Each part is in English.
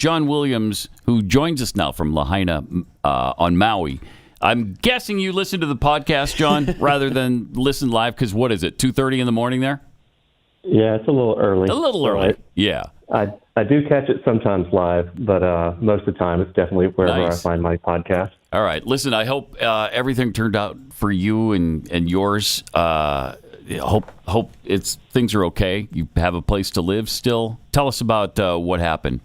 John Williams, who joins us now from Lahaina on Maui. I'm guessing you listen to the podcast, John, rather than listen live, because what is it, 2:30 in the morning there? Yeah, it's a little early. A little early, yeah. I do catch it sometimes live, but most of the time it's definitely wherever I find my podcast. All right. Listen, I hope everything turned out for you and yours. Hope things are okay. You have a place to live still. Tell us about what happened.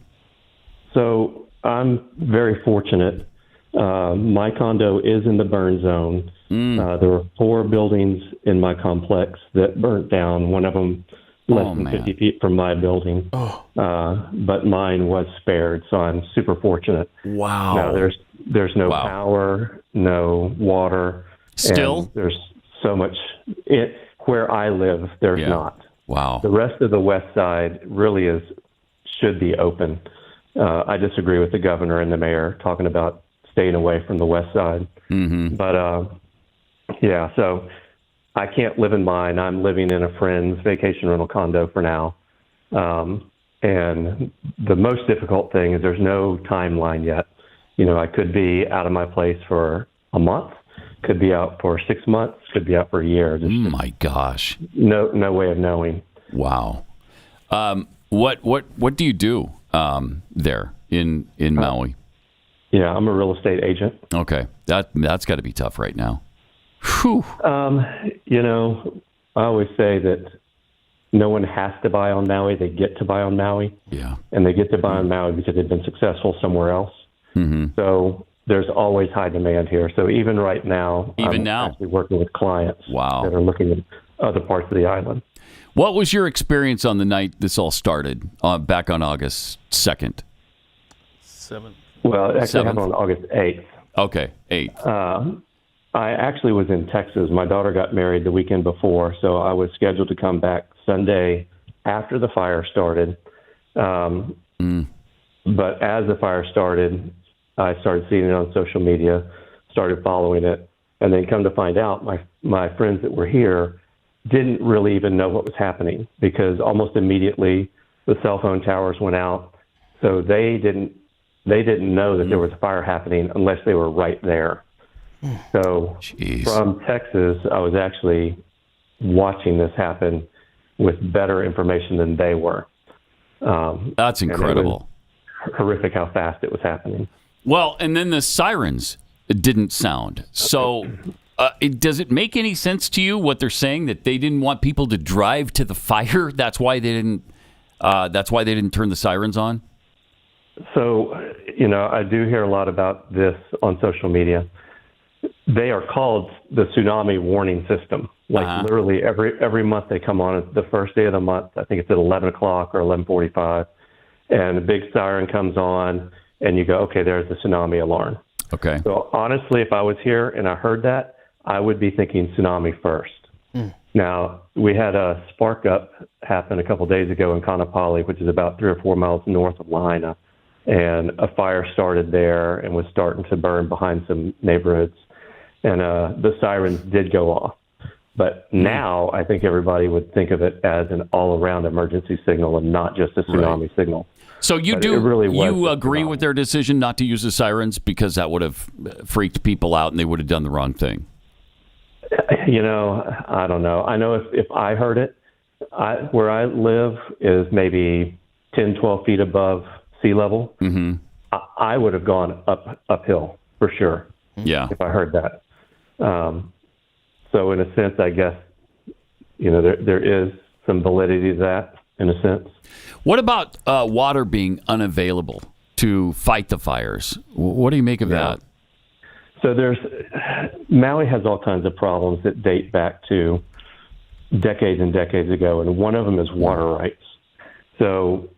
So I'm very fortunate. My condo is in the burn zone. There were 4 buildings in my complex that burnt down. One of them less than 50 feet from my building. But mine was spared, so I'm super fortunate. Wow. Now there's no power, no water. Still? There's so much. Where I live, there's not. Wow. The rest of the west side really should be open. I disagree with the governor and the mayor talking about staying away from the west side. Mm-hmm. But, so I can't live in mine. I'm living in a friend's vacation rental condo for now. And the most difficult thing is there's no timeline yet. I could be out of my place for a month, could be out for 6 months, could be out for a year. My gosh. No way of knowing. Wow. What do you do there in Maui? Yeah, I'm a real estate agent. Okay. That's got to be tough right now. Whew. I always say that no one has to buy on Maui. They get to buy on Maui. Yeah. And they get to buy on Maui because they've been successful somewhere else. Mm-hmm. So there's always high demand here. So even right now, I'm actually working with clients that are looking at other parts of the island. What was your experience on the night this all started, back on August 2nd? 7th. Well, it actually happened on August 8th. Okay, 8th. I actually was in Texas. My daughter got married the weekend before, so I was scheduled to come back Sunday after the fire started. But as the fire started, I started seeing it on social media, started following it, and then come to find out my friends that were here didn't really even know what was happening because almost immediately the cell phone towers went out. So they didn't know that there was a fire happening unless they were right there. So from Texas, I was actually watching this happen with better information than they were. That's incredible. Horrific how fast it was happening. Well, and then the sirens didn't sound. So does it make any sense to you what they're saying, that they didn't want people to drive to the fire? That's why they didn't turn the sirens on? So, I do hear a lot about this on social media. They are called the tsunami warning system. Literally every month they come on the first day of the month. I think it's at 11 o'clock or 11:45, and a big siren comes on, and you go, okay, there's the tsunami alarm. Okay. So honestly, if I was here and I heard that, I would be thinking tsunami first. Now, we had a spark up happen a couple of days ago in Kanapali, which is about 3 or 4 miles north of Lahaina, and a fire started there and was starting to burn behind some neighborhoods. And the sirens did go off. But now I think everybody would think of it as an all-around emergency signal and not just a tsunami signal. So you agree with their decision not to use the sirens because that would have freaked people out and they would have done the wrong thing? I don't know. I know if I heard it, where I live is maybe 10, 12 feet above sea level. Mm-hmm. I would have gone uphill for sure. Yeah. If I heard that. So in a sense, I guess, there is some validity to that in a sense. What about water being unavailable to fight the fires? What do you make of that? So Maui has all kinds of problems that date back to decades and decades ago, and one of them is water rights. So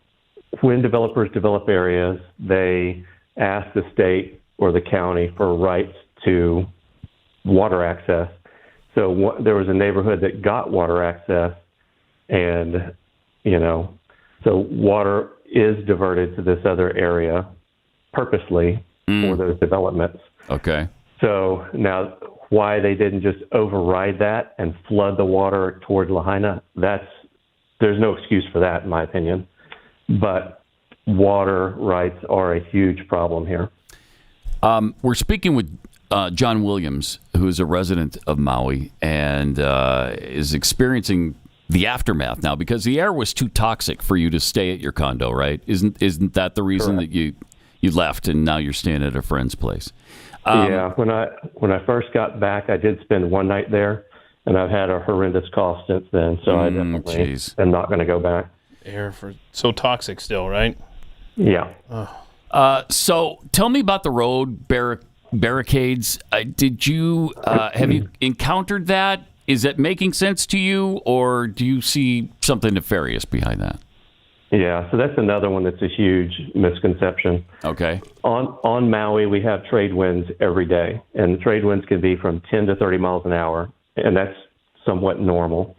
when developers develop areas, they ask the state or the county for rights to water access. So there was a neighborhood that got water access, and, so water is diverted to this other area purposely for those developments. Okay. So now why they didn't just override that and flood the water toward Lahaina, there's no excuse for that, in my opinion. But water rights are a huge problem here. We're speaking with John Williams, who is a resident of Maui and is experiencing the aftermath now because the air was too toxic for you to stay at your condo, right? Isn't that the reason Correct. that you left and now you're staying at a friend's place? Yeah, when I first got back, I did spend one night there, and I've had a horrendous cough since then. So I definitely am not going to go back. Air for so toxic still, right? Yeah. So tell me about the road barricades. Did you have you encountered that? Is that making sense to you, or do you see something nefarious behind that? Yeah, so that's another one that's a huge misconception. Okay. On Maui, we have trade winds every day, and the trade winds can be from 10 to 30 miles an hour, and that's somewhat normal.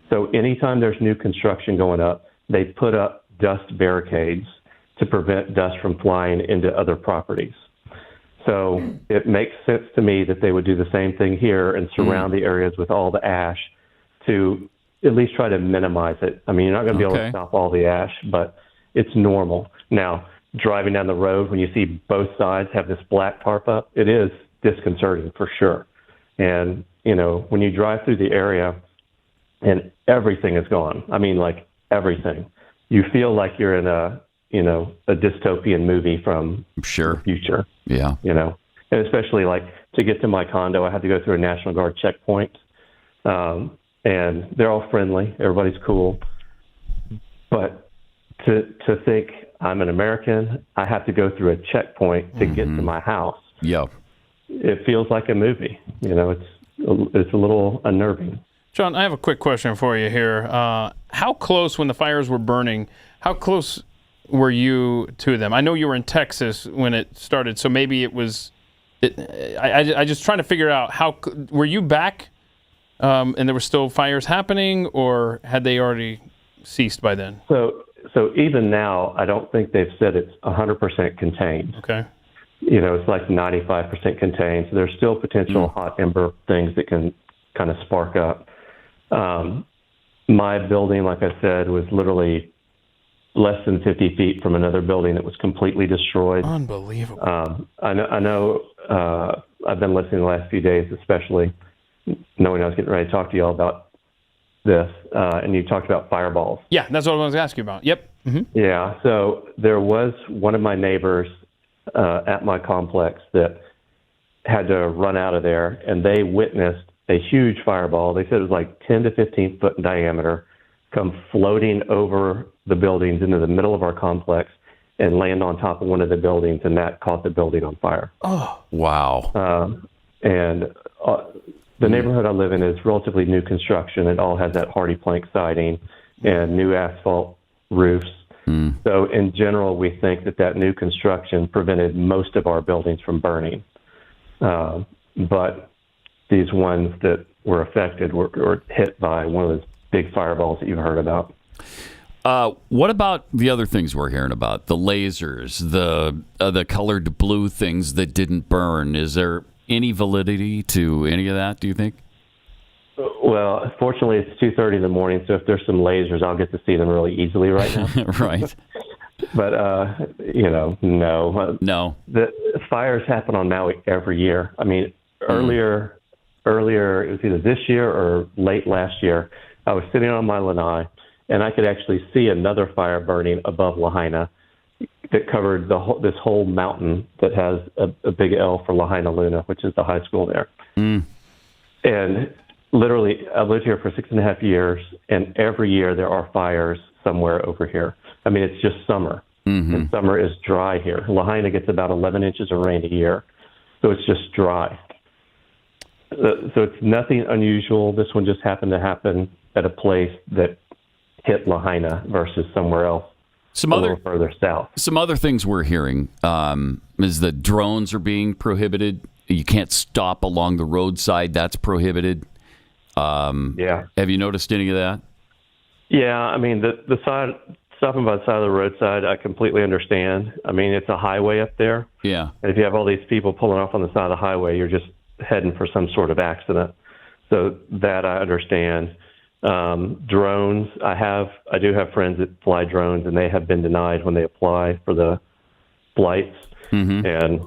So anytime there's new construction going up, they put up dust barricades to prevent dust from flying into other properties. So it makes sense to me that they would do the same thing here and surround the areas with all the ash to at least try to minimize it. I mean, you're not going to be able to stop all the ash, but it's normal. Now, driving down the road, when you see both sides have this black tarp up, it is disconcerting for sure. And, you know, when you drive through the area and everything is gone, I mean, like everything, you feel like you're in a dystopian movie from the future. Yeah. You know, and especially like to get to my condo, I had to go through a National Guard checkpoint. And they're all friendly. Everybody's cool. But to think I'm an American, I have to go through a checkpoint to get to my house. Yeah. It feels like a movie. You know, it's a little unnerving. John, I have a quick question for you here. How close, when the fires were burning, how close were you to them? I know you were in Texas when it started, so maybe it was. I just trying to figure out how were you back, and there were still fires happening, or had they already ceased by then? So even now, I don't think they've said it's 100% contained. Okay. You know, it's like 95% contained. So there's still potential hot ember things that can kind of spark up. My building, like I said, was literally less than 50 feet from another building that was completely destroyed. Unbelievable. I know. I've been listening the last few days, especially knowing I was getting ready to talk to you all about this, and you talked about fireballs. Yeah, that's what I was asking you about. Yep. Mm-hmm. Yeah. So there was one of my neighbors at my complex that had to run out of there, and they witnessed a huge fireball. They said it was like 10 to 15 foot in diameter, come floating over the buildings into the middle of our complex and land on top of one of the buildings, and that caught the building on fire. Oh, wow. And the neighborhood I live in is relatively new construction. It all has that hardy plank siding and new asphalt roofs. So in general, we think that new construction prevented most of our buildings from burning. But these ones that were affected were hit by one of those big fireballs that you've heard about. What about the other things we're hearing about? The lasers, the colored blue things that didn't burn. Is there any validity to any of that, do you think? Well, fortunately, it's 2:30 in the morning, so if there's some lasers, I'll get to see them really easily right now. Right. But, no. No. The fires happen on Maui every year. I mean, earlier, it was either this year or late last year, I was sitting on my lanai, and I could actually see another fire burning above Lahaina that covered this whole mountain that has a big L for Lahaina Luna, which is the high school there. And literally, I've lived here for 6.5 years, and every year there are fires somewhere over here. I mean, it's just summer, and summer is dry here. Lahaina gets about 11 inches of rain a year, so it's just dry. So it's nothing unusual. This one just happened to happen at a place that hit Lahaina versus somewhere else a little further south. Some other things we're hearing is that drones are being prohibited. You can't stop along the roadside. That's prohibited. Yeah. Have you noticed any of that? Yeah, I mean, the side, stopping by the side of the roadside, I completely understand. I mean, it's a highway up there. Yeah. And if you have all these people pulling off on the side of the highway, you're just heading for some sort of accident. So that I understand. Drones. I do have friends that fly drones, and they have been denied when they apply for the flights. Mm-hmm. And,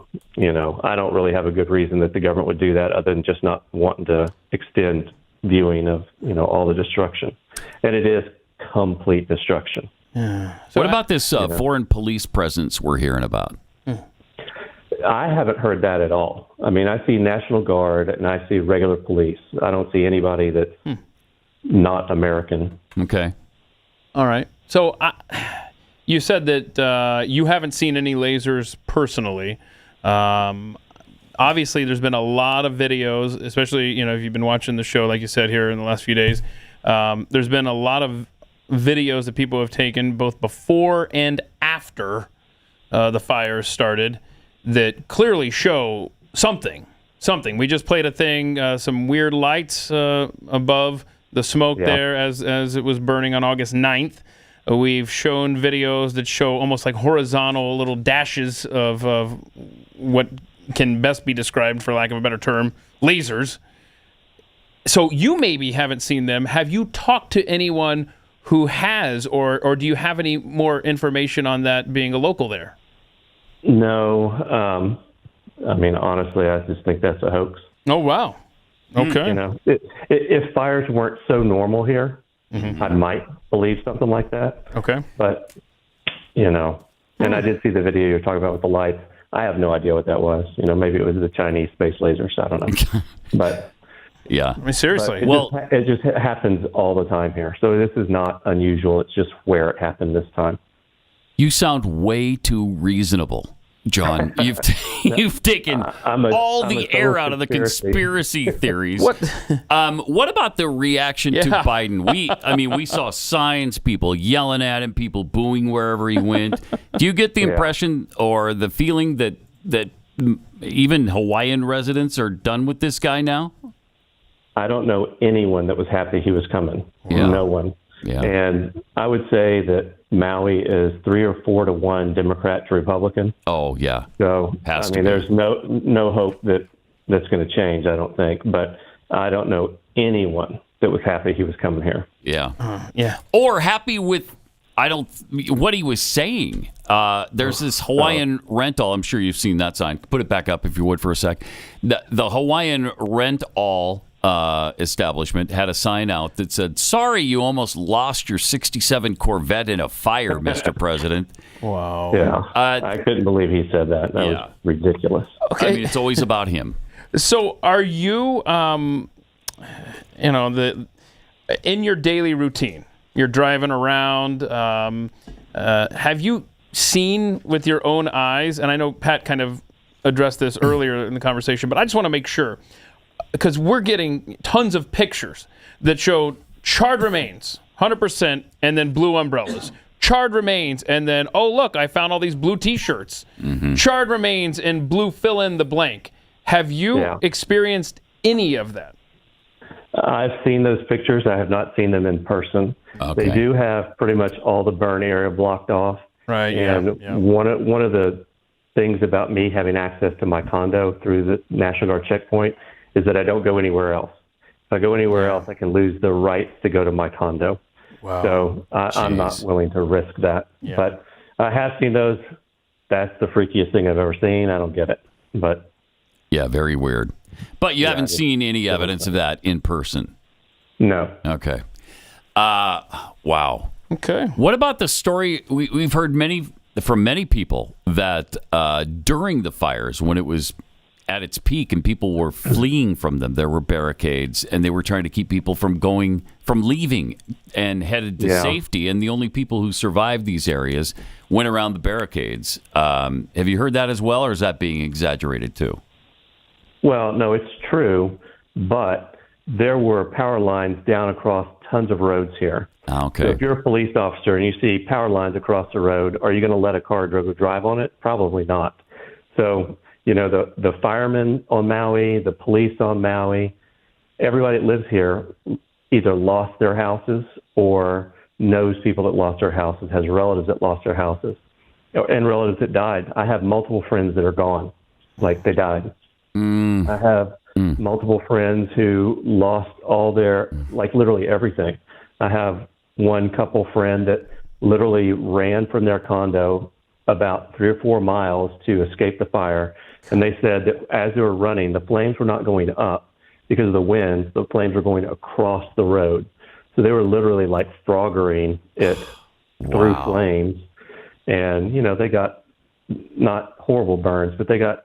I don't really have a good reason that the government would do that other than just not wanting to extend viewing of, all the destruction. And it is complete destruction. Yeah. So what about this foreign police presence we're hearing about? I haven't heard that at all. I mean, I see National Guard and I see regular police. I don't see anybody that's not American. Okay. All right. So you said that you haven't seen any lasers personally. Obviously, there's been a lot of videos, especially, if you've been watching the show, like you said here in the last few days, there's been a lot of videos that people have taken both before and after the fires started that clearly show something. We just played a thing, some weird lights above the smoke there as it was burning on August 9th. We've shown videos that show almost like horizontal little dashes of what can best be described, for lack of a better term, lasers. So you maybe haven't seen them. Have you talked to anyone who has, or do you have any more information on that being a local there? No. I mean, honestly, I just think that's a hoax. Oh, wow. Okay. If fires weren't so normal here, I might believe something like that. Okay. But, and I did see the video you're talking about with the lights. I have no idea what that was. Maybe it was the Chinese space lasers. I don't know. But yeah. I mean, seriously. It just happens all the time here. So this is not unusual. It's just where it happened this time. You sound way too reasonable, John. You've taken all the air out of the conspiracy theories. What about the reaction to Biden? We saw signs, people yelling at him, people booing wherever he went. Do you get the impression or the feeling that even Hawaiian residents are done with this guy now? I don't know anyone that was happy he was coming. Yeah. No one. Yeah. And I would say that Maui is 3 or 4 to 1 Democrat to Republican. Oh, yeah. So, there's no hope that that's going to change, I don't think. But I don't know anyone that was happy he was coming here. Yeah. Yeah. Or happy with, what he was saying. There's this Hawaiian rental. I'm sure you've seen that sign. Put it back up if you would for a sec. The Hawaiian rent-all establishment had a sign out that said, "Sorry, you almost lost your '67 Corvette in a fire, Mr. President." Wow. Yeah, I couldn't believe he said that. That was ridiculous. Okay. It's always about him. So, are you, in your daily routine, you're driving around. Have you seen with your own eyes? And I know Pat kind of addressed this earlier in the conversation, but I just want to make sure. Because we're getting tons of pictures that show charred remains, 100%, and then blue umbrellas. Charred remains, and then, oh, look, I found all these blue T-shirts. Mm-hmm. Charred remains and blue fill in the blank. Have you experienced any of that? I've seen those pictures. I have not seen them in person. Okay. They do have pretty much all the burn area blocked off. Right, and one of the things about me having access to my condo through the National Guard checkpoint is that I don't go anywhere else. If I go anywhere else, I can lose the rights to go to my condo. Wow. So I'm not willing to risk that. Yeah. But I have seen those. That's the freakiest thing I've ever seen. I don't get it. But yeah, very weird. But you haven't seen any evidence of that in person? No. Okay. Wow. Okay. What about the story? We've heard from many people that during the fires, when it was at its peak and people were fleeing from them, there were barricades and they were trying to keep people from leaving and headed to safety. And the only people who survived these areas went around the barricades. Have you heard that as well, or is that being exaggerated too? Well, no, it's true, but there were power lines down across tons of roads here. Okay. So if you're a police officer and you see power lines across the road, are you going to let a car drive on it? Probably not. So, the firemen on Maui, the police on Maui, everybody that lives here either lost their houses or knows people that lost their houses, has relatives that lost their houses, and relatives that died. I have multiple friends that are gone, like they died. I have multiple friends who lost all their, like literally everything. I have one couple friend that literally ran from their condo about 3 or 4 miles to escape the fire. And they said that as they were running, the flames were not going up because of the wind. The flames were going across the road. So they were literally like froggering it through flames. And, they got not horrible burns, but they got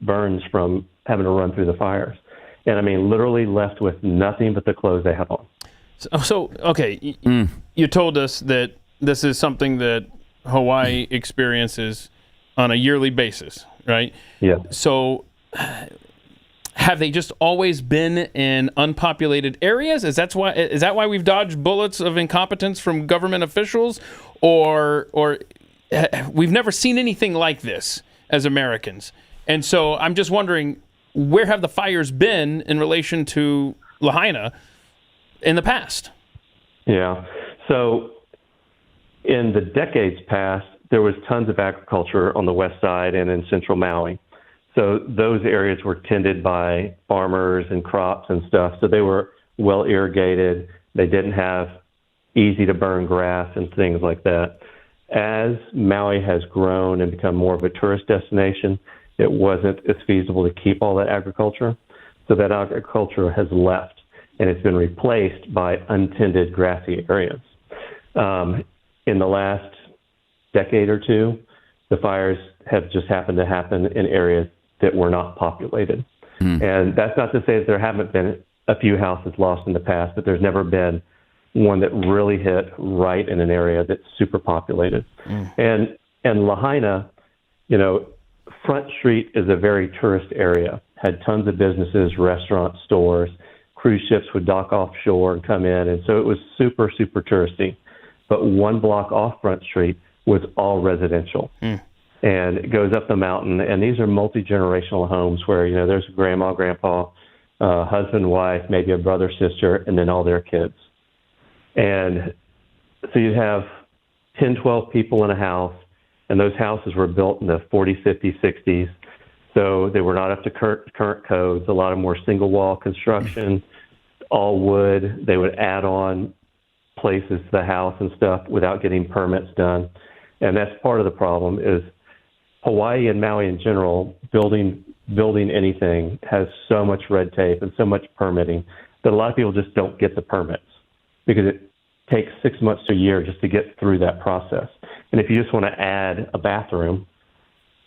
burns from having to run through the fires. And I mean, literally left with nothing but the clothes they had on. So okay, you told us that this is something that Hawaii experiences on a yearly basis, right? Yeah. So have they just always been in unpopulated areas? Is that why we've dodged bullets of incompetence from government officials, or we've never seen anything like this as Americans? And so I'm just wondering, where have the fires been in relation to Lahaina in the past? Yeah. So in the decades past, there was tons of agriculture on the west side and in central Maui. So those areas were tended by farmers and crops and stuff. So they were well irrigated. They didn't have easy to burn grass and things like that. As Maui has grown and become more of a tourist destination, it wasn't as feasible to keep all that agriculture. So that agriculture has left, and it's been replaced by untended grassy areas. In the last decade or two, the fires have just happened to happen in areas that were not populated. And that's not to say that there haven't been a few houses lost in the past, but there's never been one that really hit right in an area that's super populated. And Lahaina, Front Street is a very tourist area, had tons of businesses, restaurants, stores. Cruise ships would dock offshore and come in, and so it was super, super touristy. But one block off Front Street was all residential. And it goes up the mountain, and these are multi-generational homes where, there's grandma, grandpa, husband, wife, maybe a brother, sister, and then all their kids. And so you have 10, 12 people in a house, and those houses were built in the 40s, 50s, 60s. So they were not up to current codes. A lot of more single-wall construction, all wood. They would add on places to the house and stuff without getting permits done. And that's part of the problem is Hawaii and Maui in general, building anything has so much red tape and so much permitting that a lot of people just don't get the permits because it takes 6 months to a year just to get through that process. And if you just want to add a bathroom,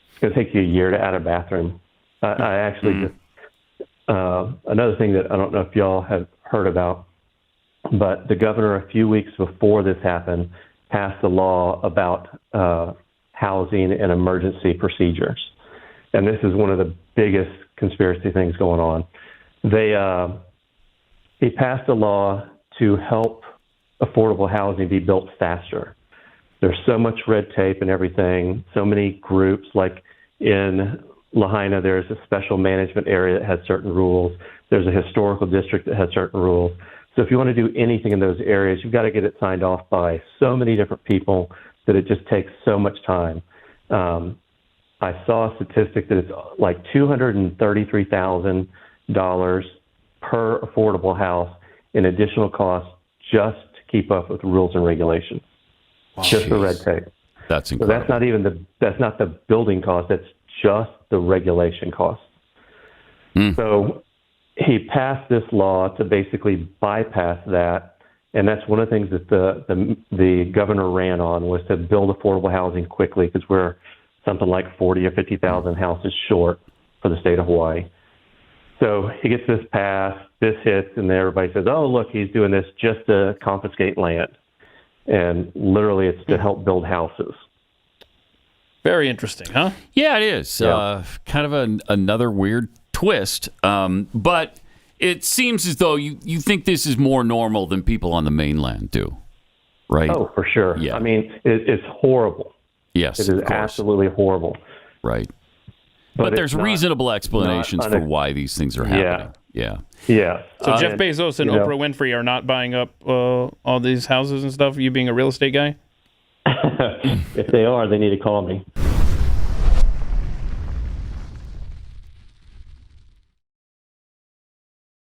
it's going to take you a year to add a bathroom. I actually another thing that I don't know if y'all have heard about, but the governor a few weeks before this happened passed a law about housing and emergency procedures. And this is one of the biggest conspiracy things going on. He passed a law to help affordable housing be built faster. There's so much red tape and everything, so many groups. Like in Lahaina, there's a special management area that has certain rules. There's a historical district that has certain rules. So if you want to do anything in those areas, you've got to get it signed off by so many different people that it just takes so much time. I saw a statistic that it's like $233,000 per affordable house in additional costs just to keep up with rules and regulations. Wow. Just the red tape. That's incredible. So that's not the building cost. That's just the regulation cost. So he passed this law to basically bypass that, and that's one of the things that the governor ran on was to build affordable housing quickly because we're something like 40 or 50,000 houses short for the state of Hawaii. So he gets this passed, this hits, and then everybody says, "Oh, look, he's doing this just to confiscate land," and literally it's to help build houses. Very interesting, huh? Yeah, it is. Yeah. Kind of another weird twist, but it seems as though you think this is more normal than people on the mainland do, right? Oh, for sure. Yeah. I mean, it's horrible. Yes, it is absolutely horrible. Right. But there's reasonable explanations for why these things are happening. Yeah. So Jeff Bezos and Oprah Winfrey are not buying up all these houses and stuff, you being a real estate guy? If they are, they need to call me.